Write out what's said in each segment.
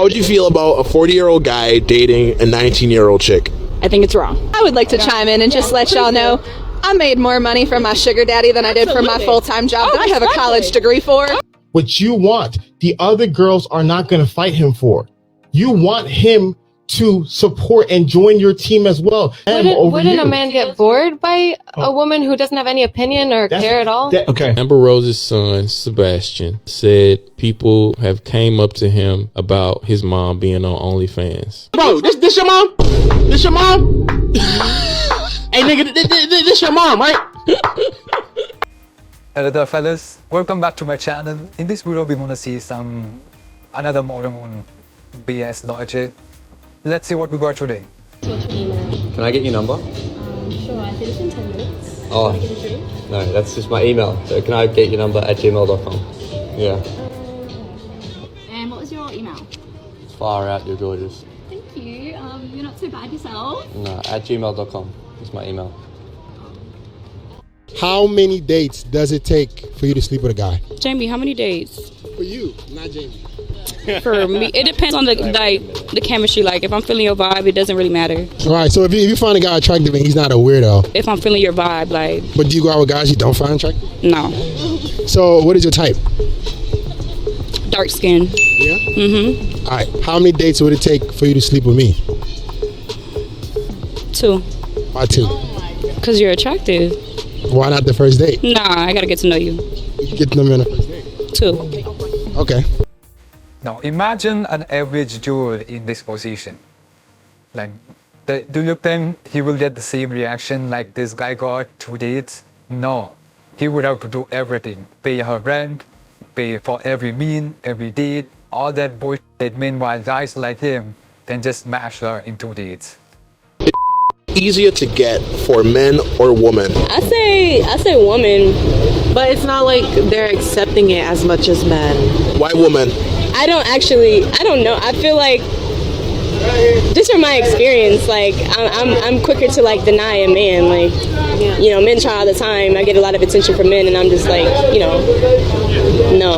would you feel about a 40-year-old guy dating a 19-year-old chick? I think it's wrong. I would like to chime in and just let y'all know I made more money from my sugar daddy than I did for my full-time job that I have a college degree for. What you want, the other girls are not going to fight him for. You want him to support and join your team as well. Wouldn't a man get bored by a woman who doesn't have any opinion or care at all? Okay. Amber Rose's son, Sebastian, said people have came up to him about his mom being on OnlyFans. Bro, this your mom? This your mom? Hey nigga, this your mom, right? Hello there fellas, welcome back to my channel. In this video we want to see another modern BS logic. Let's see what we got today. Can I get your number? Sure, I finish in 10 minutes. Oh, Can I get a drink? no, that's just my email. So can I get your number at gmail.com? Yeah. And what was your email? It's far out, you're gorgeous. Thank you. You're not so bad yourself. No, at gmail.com. It's my email. How many dates does it take for you to sleep with a guy? Jamie, how many days? For you, not Jamie. For me, it depends on the chemistry. Like, if I'm feeling your vibe, it doesn't really matter. All right, so if you find a guy attractive and he's not a weirdo, If I'm feeling your vibe, like, but do you go out with guys you don't find attractive? no. So what is your type? Dark skin. Yeah? Mm-hmm. All right, how many dates would it take for you to sleep with me? 2. Why 2? Because you're attractive. Why not the first date? Nah, I gotta get to know you. You can get them in the first date. 2. Okay. Now imagine an average dude in this position. Like, do you think he will get the same reaction like this guy got 2 dates? No. He would have to do everything. Pay her rent, pay for every meal, every date, all that bullshit. Meanwhile, guys like him then just smash her in 2 dates. Easier to get for men or women? I say woman, but it's not like they're accepting it as much as men. Why woman? I don't know. I feel like, just from my experience, like I'm quicker to like deny a man. Like, you know, men try all the time. I get a lot of attention from men, and I'm just like, no,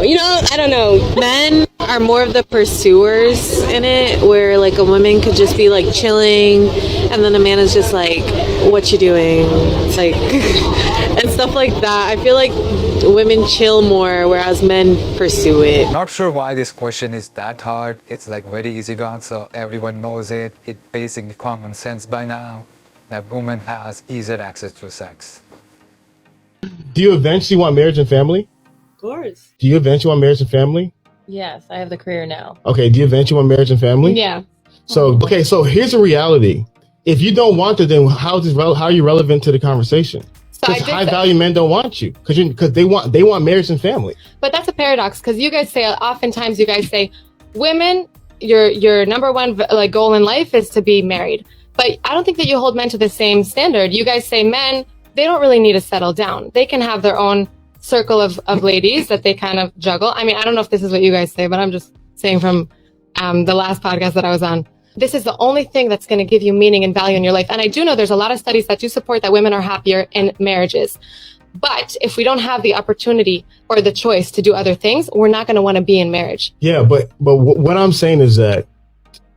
I don't know. Men are more of the pursuers in it, where like a woman could just be like chilling, and then a man is just like, what you doing? It's like, and stuff like that. I feel like women chill more, whereas men pursue it. Not sure why this question is that hard. It's like very easy to answer. Everyone knows it. It's basically common sense by now that woman has easier access to sex. Do you eventually want marriage and family? Of course. Do you eventually want marriage and family? Yes, I have the career now. Okay, do you eventually want marriage and family? Yeah. So here's the reality. If you don't want it, then how are you relevant to the conversation? Because high value men don't want you because they want marriage and family. But that's a paradox, because oftentimes you guys say, women, your number one like goal in life is to be married. But I don't think that you hold men to the same standard. You guys say men, they don't really need to settle down. They can have their own circle of ladies that they kind of juggle. I mean, I don't know if this is what you guys say, but I'm just saying from the last podcast that I was on. This is the only thing that's going to give you meaning and value in your life. And I do know there's a lot of studies that do support that women are happier in marriages. But if we don't have the opportunity or the choice to do other things, we're not going to want to be in marriage. Yeah, but what I'm saying is that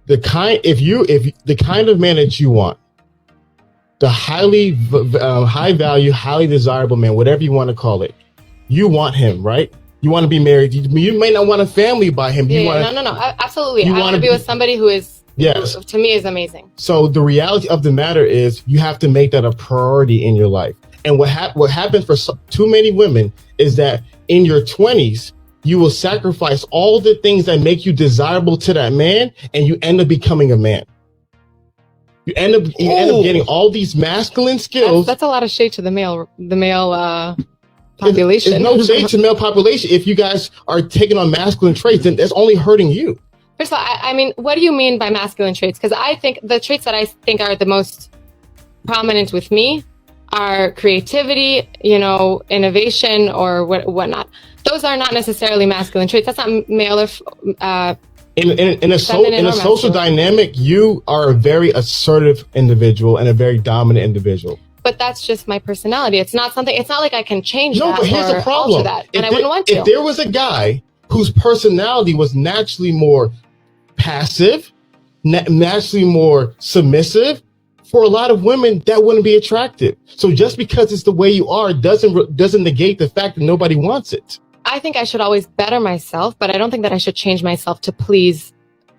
the kind of man that you want, the high value, highly desirable man, whatever you want to call it, you want him, right? You want to be married. You may not want a family by him. No, absolutely. I want to be with somebody who is, yes, to me, is amazing. So the reality of the matter is you have to make that a priority in your life. And what happens for too many women is that in your 20s, you will sacrifice all the things that make you desirable to that man, and you end up becoming a man. You end up getting all these masculine skills. That's a lot of shade to the male population. There's no shade to male population. If you guys are taking on masculine traits, then that's only hurting you. First of all, I mean, what do you mean by masculine traits? Because I think the traits that I think are the most prominent with me are creativity, innovation, or whatnot. Those are not necessarily masculine traits. That's not male or in a social dynamic. You are a very assertive individual and a very dominant individual. But that's just my personality. It's not like I can change that. No, but here's the problem. That, and I wouldn't want to. If there was a guy whose personality was naturally more passive, naturally more submissive, for a lot of women, that wouldn't be attractive. So just because it's the way you are doesn't negate the fact that nobody wants it. I think I should always better myself, but I don't think that I should change myself to please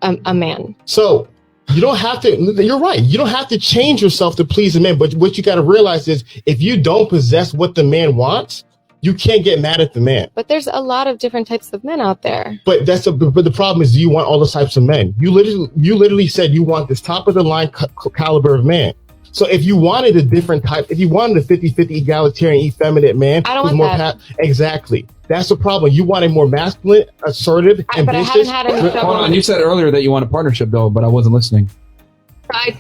a man. So you don't have to, you're right. You don't have to change yourself to please a man. But what you got to realize is if you don't possess what the man wants, you can't get mad at the man. But there's a lot of different types of men out there. But but the problem is you want all those types of men. You literally said you want this top of the line caliber of man. So if you wanted a different type, if you wanted a 50-50 egalitarian, effeminate man, I don't want that. Exactly. That's the problem. You want a more masculine, assertive, ambitious. But I haven't had any trouble. Hold on, you said earlier that you want a partnership though, but I wasn't listening.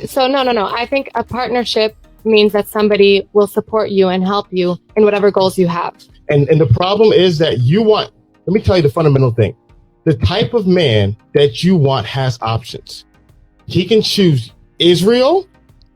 So no. I think a partnership means that somebody will support you and help you in whatever goals you have. And the problem is that let me tell you the fundamental thing. The type of man that you want has options. He can choose Israel,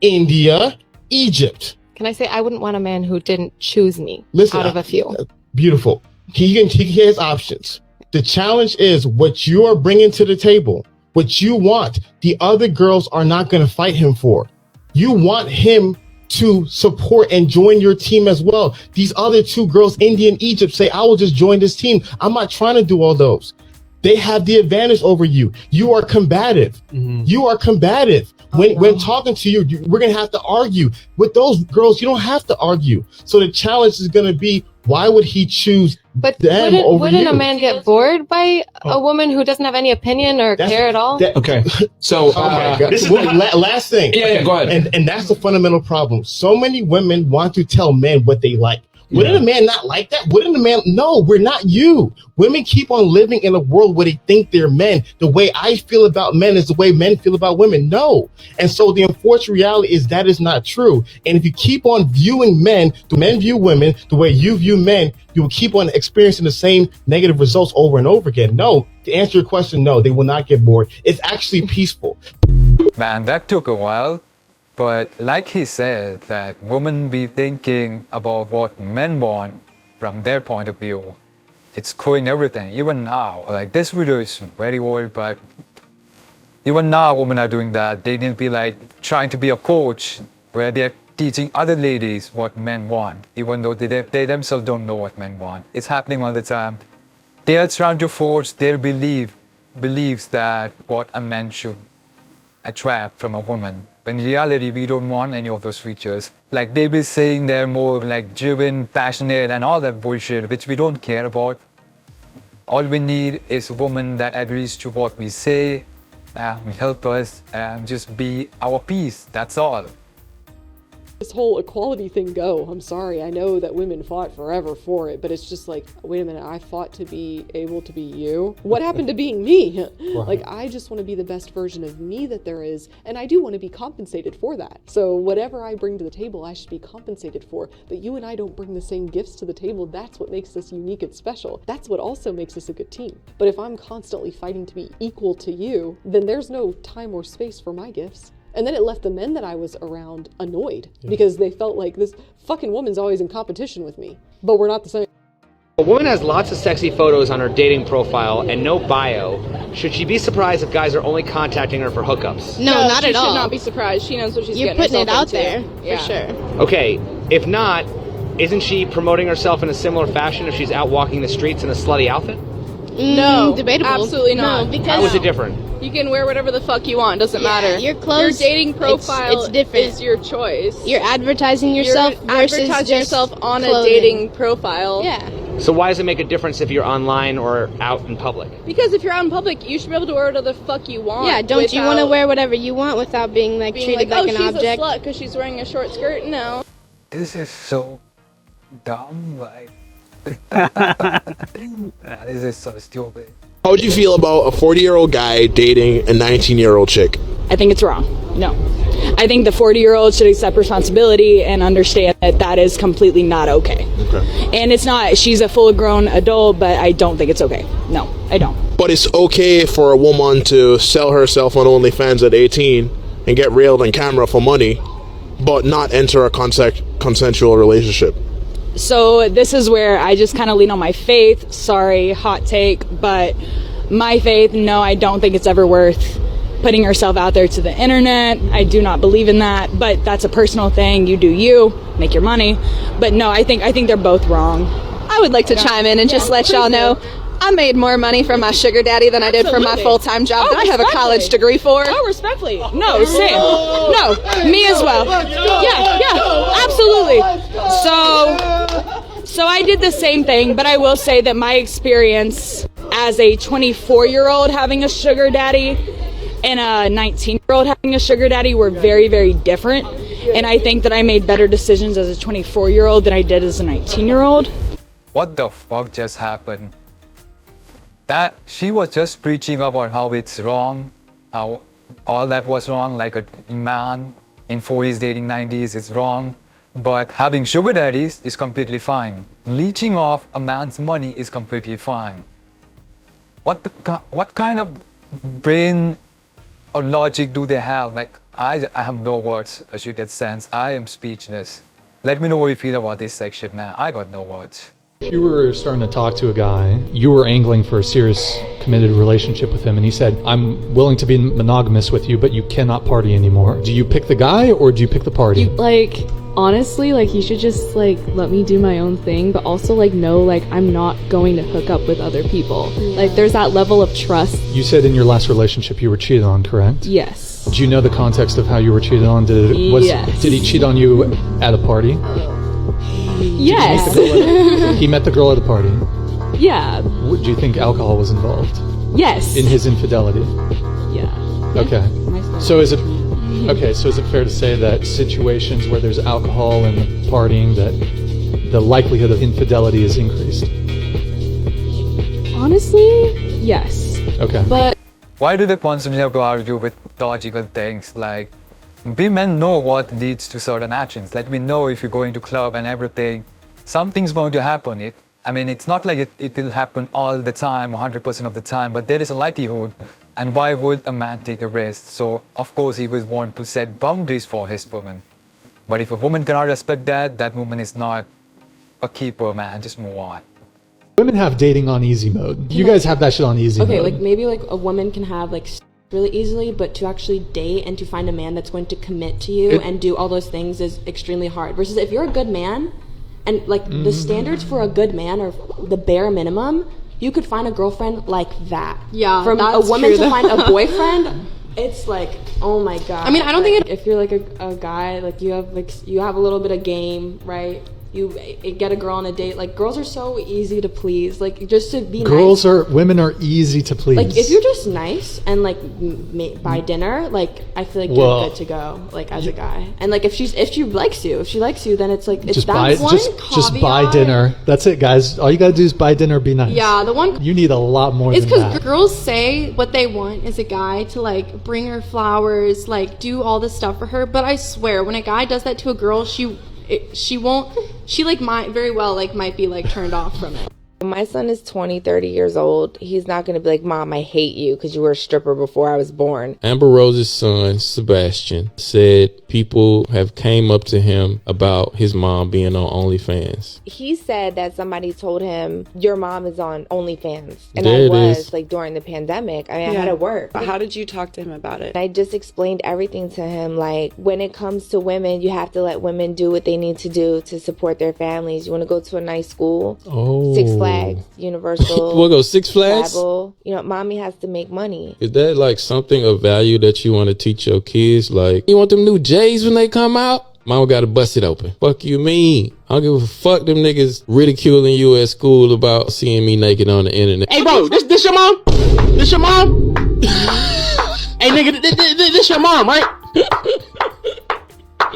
India, Egypt. Can I say I wouldn't want a man who didn't choose me out of a few? Beautiful. He has options. The challenge is what you are bringing to the table, what you want, the other girls are not going to fight him for. You want him to support and join your team as well. These other two girls, India and Egypt, say, I will just join this team. I'm not trying to do all those. They have the advantage over you. You are combative. Mm-hmm. You are combative. When talking to you, we're going to have to argue. With those girls, you don't have to argue. So the challenge is going to be, why would he choose them over wouldn't you? a man get bored by a woman who doesn't have any opinion or care at all? Okay. So this is last thing. Yeah, go ahead. And that's the fundamental problem. So many women want to tell men what they like. Wouldn't a man not like that? Wouldn't a man? No, we're not you. Women keep on living in a world where they think they're men. The way I feel about men is the way men feel about women. No. And so the unfortunate reality is that is not true. And if you keep on viewing men, the men view women, the way you view men, you will keep on experiencing the same negative results over and over again. No, to answer your question, no, they will not get bored. It's actually peaceful. Man, that took a while. But like he said, that women be thinking about what men want from their point of view. It's screwing everything, even now. Like this video is very old, but even now women are doing that. They need to be like trying to be a coach where they're teaching other ladies what men want, even though they themselves don't know what men want. It's happening all the time. They are trying to force their beliefs that what a man should attract from a woman. But in reality, we don't want any of those features. Like they be saying they're more like driven, passionate, and all that bullshit, which we don't care about. All we need is a woman that agrees to what we say, help us, and just be our peace. That's all. This whole equality thing go. I'm sorry, I know that women fought forever for it, but it's just like, wait a minute, I fought to be able to be you. What happened to being me? Right. Like, I just want to be the best version of me that there is, and I do want to be compensated for that. So whatever I bring to the table, I should be compensated for. But you and I don't bring the same gifts to the table. That's what makes us unique and special. That's what also makes us a good team. But if I'm constantly fighting to be equal to you, then there's no time or space for my gifts. And then it left the men that I was around annoyed because they felt like this fucking woman's always in competition with me, but we're not the same. A woman has lots of sexy photos on her dating profile and no bio. Should she be surprised if guys are only contacting her for hookups? No, not at all. She should not be surprised. She knows what she's You're getting herself putting it out into. there, for sure. Okay, if not, isn't she promoting herself in a similar fashion if she's out walking the streets in a slutty outfit? No, debatable. Absolutely not. No, because how is it different? You can wear whatever the fuck you want. Doesn't matter. Your clothes. Your dating profile it's different. is your choice. You're advertising yourself versus advertising just yourself on clothing. a dating profile. Yeah. So why does it make a difference if you're online or out in public? Because if you're out in public, you should be able to wear whatever the fuck you want. Yeah, don't you want to wear whatever you want without being treated like an object? She's a slut because she's wearing a short skirt. No. This is so dumb. Like, this is so stupid. How would you feel about a 40-year-old guy dating a 19-year-old chick? I think it's wrong. No. I think the 40-year-old should accept responsibility and understand that that is completely not okay. And it's not, she's a full-grown adult, but I don't think it's okay. No, I don't. But it's okay for a woman to sell herself on OnlyFans at 18 and get railed on camera for money, but not enter a consensual relationship. So this is where I just kind of lean on my faith. Sorry, hot take, but My faith, no, I don't think it's ever worth putting yourself out there to the internet. I do not believe in that, but that's a personal thing. You do you, make your money. But no, I think they're both wrong. I would like to chime in and just let y'all know I made more money from my sugar daddy than I did from my full-time job that I have a college degree for. Oh, respectfully. No, same. No, me as well. Yeah, absolutely. So I did the same thing, but I will say that my experience as a 24-year-old having a sugar daddy and a 19-year-old having a sugar daddy were very, very different. And I think that I made better decisions as a 24-year-old than I did as a 19-year-old. What the fuck just happened? That she was just preaching about how it's wrong, how all that was wrong, like a man in 40s dating 90s is wrong. But having sugar daddies is completely fine. Leeching off a man's money is completely fine. What kind of brain or logic do they have? Like, I have no words, as you get sense. I am speechless. Let me know what you feel about this section, man. I got no words. If you were starting to talk to a guy, you were angling for a serious, committed relationship with him, and he said, I'm willing to be monogamous with you, but you cannot party anymore. Do you pick the guy, or do you pick the party? Honestly, he should just, let me do my own thing, but also, know, I'm not going to hook up with other people. Yeah. There's that level of trust. You said in your last relationship you were cheated on, correct? Yes. Do you know the context of how you were cheated on? Did he cheat on you at a party? Yes. He met the girl at a party? Yeah. Do you think alcohol was involved? Yes. In his infidelity? Yeah. Okay. So is it fair to say that situations where there's alcohol and partying, that the likelihood of infidelity is increased? Honestly, yes. Okay. But why do they constantly have to argue with logical things? We men know what leads to certain actions. Let me know if you're going to club and everything. Something's going to happen. It's not like it will happen all the time, 100% of the time, but there is a likelihood. And why would a man take a risk? So, of course, he would want to set boundaries for his woman. But if a woman cannot respect that woman is not a keeper, man. Just move on. Women have dating on easy mode. You guys have that shit on easy mode. Okay, maybe a woman can have really easily, but to actually date and to find a man that's going to commit to you and do all those things is extremely hard. Versus if you're a good man, and the standards for a good man are the bare minimum, you could find a girlfriend like that. Yeah, from that's a woman true, to though. find a boyfriend, it's oh my god. I mean, I don't think if you're a guy, you have a little bit of game, right? You get a girl on a date. Girls are so easy to please. Just to be nice. Women are easy to please. If you're just nice and buy dinner, I feel you're good to go. As a guy, and if she likes you, then it's it's just that buy dinner. That's it, guys. All you gotta do is buy dinner, be nice. Yeah, the one you need a lot more. It's because girls say what they want is a guy to bring her flowers, do all this stuff for her. But I swear, when a guy does that to a girl, she might very well might be turned off from it. My son is 20, 30 years old. He's not going to be like, Mom, I hate you because you were a stripper before I was born. Amber Rose's son, Sebastian, said people have came up to him about his mom being on OnlyFans. He said that somebody told him, your mom is on OnlyFans. And there I was, is. during the pandemic. I had to work. How did you talk to him about it? I just explained everything to him. When it comes to women, you have to let women do what they need to do to support their families. You want to go to a nice school? Oh. Six Flags, Universal. We'll go Six Flags? Travel. Mommy has to make money. Is that something of value that you want to teach your kids? You want them new J's when they come out? Mama gotta bust it open. Fuck you mean? I don't give a fuck them niggas ridiculing you at school about seeing me naked on the internet. Hey bro, this your mom? This your mom? Hey nigga, this your mom, right?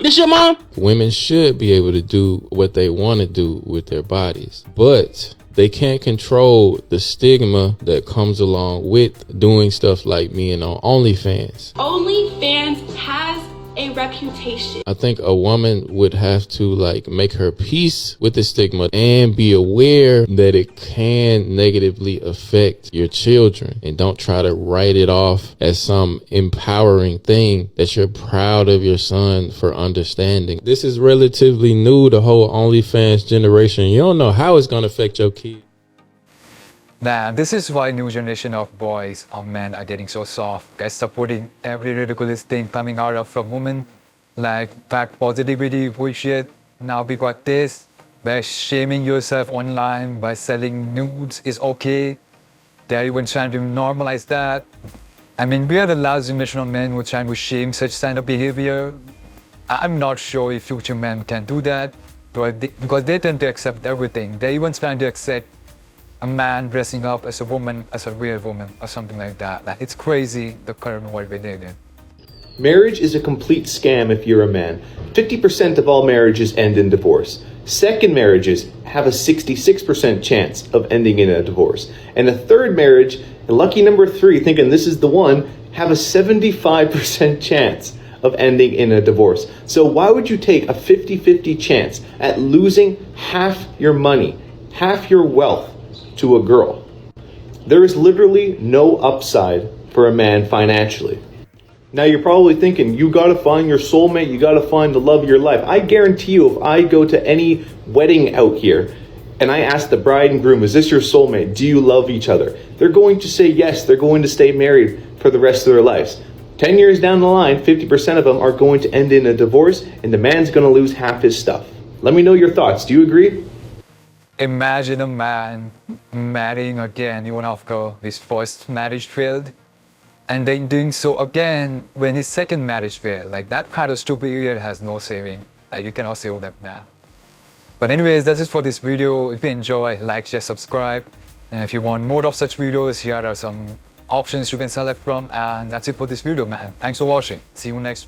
This your mom? Women should be able to do what they want to do with their bodies, but they can't control the stigma that comes along with doing stuff like being on OnlyFans. OnlyFans has a reputation. I think a woman would have to make her peace with the stigma and be aware that it can negatively affect your children, and don't try to write it off as some empowering thing that you're proud of your son for understanding. This is relatively new, the whole OnlyFans generation. You don't know how it's going to affect your kids. Nah, this is why new generation of boys or men are getting so soft. Guys supporting every ridiculous thing coming out of from women, like fact positivity bullshit. Now we got this, by shaming yourself online by selling nudes is okay. They're even trying to normalize that. I mean, we are the last generation of men who are trying to shame such kind of behavior. I'm not sure if future men can do that, but because they tend to accept everything. They're even trying to accept a man dressing up as a woman, as a real woman, or something like that. Like, it's crazy, the current world we live in. Marriage is a complete scam if you're a man. 50% of all marriages end in divorce. Second marriages have a 66% chance of ending in a divorce. And a third marriage, lucky number 3, thinking this is the one, have a 75% chance of ending in a divorce. So why would you take a 50-50 chance at losing half your money, half your wealth to a girl? There is literally no upside for a man financially. Now you're probably thinking, you gotta find your soulmate, you gotta find the love of your life. I guarantee you, if I go to any wedding out here and I ask the bride and groom, is this your soulmate? Do you love each other? They're going to say yes, they're going to stay married for the rest of their lives. 10 years down the line, 50% of them are going to end in a divorce and the man's gonna lose half his stuff. Let me know your thoughts. Do you agree? Imagine a man marrying again even after his first marriage failed, and then doing so again when his second marriage failed. Like, that kind of stupid idiot has no saving. Like, you cannot save that man. But anyways, that's it for this video. If you enjoy, like, share, subscribe. And if you want more of such videos, here are some options you can select from. And that's it for this video, man. Thanks for watching. See you next